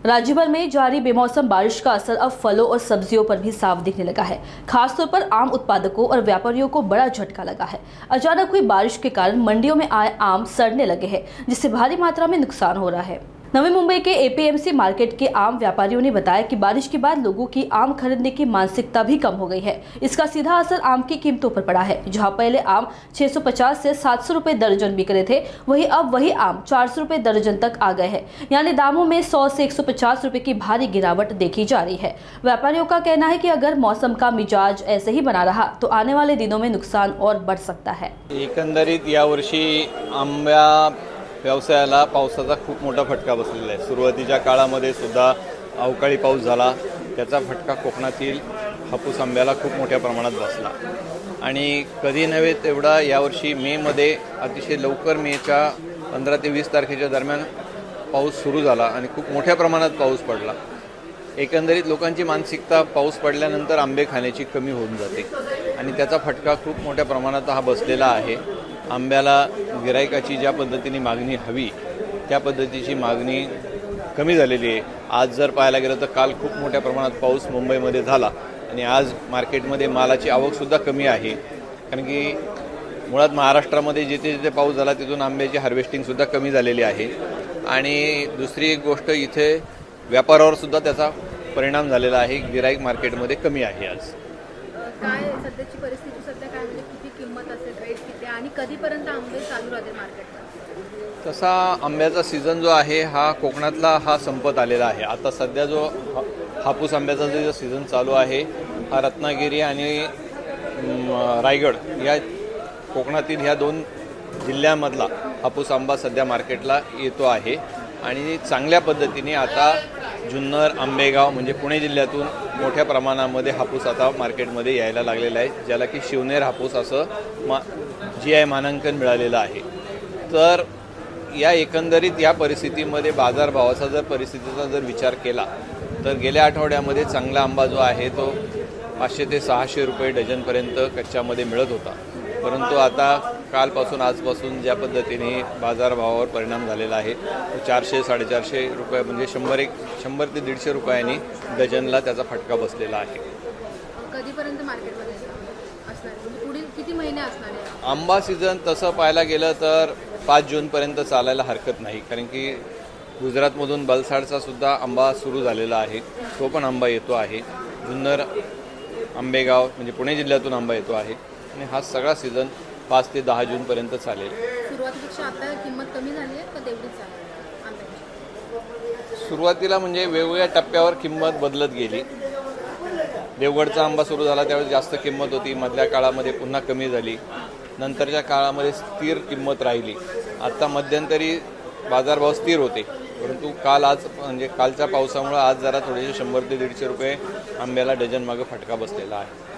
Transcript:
राज्य भर में जारी बेमौसम बारिश का असर अब फलों और सब्जियों पर भी साफ दिखने लगा है। खासतौर पर आम उत्पादकों और व्यापारियों को बड़ा झटका लगा है। अचानक हुई बारिश के कारण मंडियों में आए आम सड़ने लगे हैं, जिससे भारी मात्रा में नुकसान हो रहा है। नवी मुंबई के एपीएमसी मार्केट के आम व्यापारियों ने बताया कि बारिश के बाद लोगों की आम खरीदने की मानसिकता भी कम हो गई है। इसका सीधा असर आम की कीमतों पर पड़ा है। जहां पहले आम 650 से 700 रुपए दर्जन बिक रहे थे, वहीं अब वही आम 400 रुपए दर्जन तक आ गए हैं। यानी दामों में 100 से 150 रुपए की भारी गिरावट देखी जा रही है। व्यापारियों का कहना है कि अगर मौसम का मिजाज ऐसे ही बना रहा तो आने वाले दिनों में नुकसान और बढ़ सकता है। एकंदरीत यावर्षी आंब्या व्यवसायाला पावसाचा खूप मोठा फटका बसलेला आहे। सुरुवातीच्या काळामध्ये सुद्धा अवकाळी पाऊस झाला, त्याचा फटका कोकणातील हापूस आंब्याला खूप मोठ्या प्रमाणात बसला आणि कधी नव्हे तेवढा यावर्षी मेमध्ये अतिशय लवकर मेच्या 15 ते 20 तारखेच्या दरम्यान पाऊस सुरू झाला आणि खूप मोठ्या प्रमाणात पाऊस पडला। एकंदरीत लोकांची मानसिकता पाऊस पडल्यानंतर आंबे खाण्याची कमी होऊन जाते आणि त्याचा फटका खूप मोठ्या प्रमाणात हा बसलेला आहे। आंब्याला गिरायकाची ज्या पद्धतीने मागणी हवी त्या पद्धतीची मागणी कमी झालेली आहे। आज जर पाहायला गेलं तर काल खूप मोठ्या प्रमाणात पाऊस मुंबईमध्ये झाला आणि आज मार्केटमध्ये मालाची आवकसुद्धा कमी आहे, कारण की मुळात महाराष्ट्रामध्ये जिथे जिथे पाऊस झाला तिथून आंब्याची हार्वेस्टिंगसुद्धा कमी झालेली आहे आणि दुसरी एक गोष्ट इथे व्यापारावर सुद्धा त्याचा परिणाम झालेला आहे। गिराईक मार्केटमध्ये कमी आहे। आज काय सध्याची परिस्थिती सध्या काय म्हणजे किती किंमत असेल, रेट किती आणि कधीपर्यंत आंबे चालू राहतील मार्केटला? तसा आंब्याचा सीझन जो आहे हा कोकणातला हा संपत आलेला आहे। आता सध्या जो हापूस आंब्याचा जो सीझन चालू आहे हा रत्नागिरी आणि रायगड या कोकणातील ह्या दोन जिल्ह्यांमधला हापूस आंबा सध्या मार्केटला येतो आहे आणि चांगल्या पद्धतीने आता जुन्नर आंबेगाव म्हणजे पुणे जिल्ह्यातून मोठ्या प्रमाणामध्ये हापूस आता मार्केटमध्ये यायला लागलेला आहे, ज्याला की शिवनेर हापूस असं GI मानांकन मिळालेलं आहे। तर या एकंदरीत या परिस्थितीमध्ये बाजारभावाचा जर परिस्थितीचा जर विचार केला तर गेल्या आठवड्यामध्ये चांगला आंबा जो आहे तो 500 ते 600 रुपये डझनपर्यंत कच्च्यामध्ये मिळत होता, परंतु आता कालपासून आजपासून ज्या पद्धतीने बाजारभावावर परिणाम झालेला आहे तो 400-450 रुपये म्हणजे 100 ते 150 रुपयांनी डझनला त्याचा फटका बसलेला आहे। कधीपर्यंत मार्केटमध्ये असणार म्हणजे पुढील किती महिने असणार आहे आंबा सीझन तसं पाहायला गेलं तर 5 जूनपर्यंत चालायला हरकत नाही, कारण की गुजरातमधून बलसाडचा सुद्धा आंबा सुरू झालेला आहे, तो पण आंबा येतो आहे। जुन्नर आंबेगाव म्हणजे पुणे जिल्ह्यातून आंबा येतो आहे आणि हा सगळा सीझन 5 ते 10 जूनपर्यंत चालेल। सुरुवातीपेक्षा आता किंमत कमी झाली आहे का तेवढीच आहे आंब्याची? सुरुवातीला म्हणजे वेगवेगळ्या टप्प्यावर किंमत बदलत गेली। देवगडचा आंबा सुरू झाला त्यावेळेस जास्त किंमत होती, मधल्या काळामध्ये पुन्हा कमी झाली, नंतरच्या काळामध्ये स्थिर किंमत राहिली। आता मध्यंतरी बाजारभाव स्थिर होते, परंतु आज म्हणजे कालच्या पावसामुळे आज जरा थोडेसे 100 ते 150 रुपये आंब्याला डझन मागं फटका बसलेला आहे।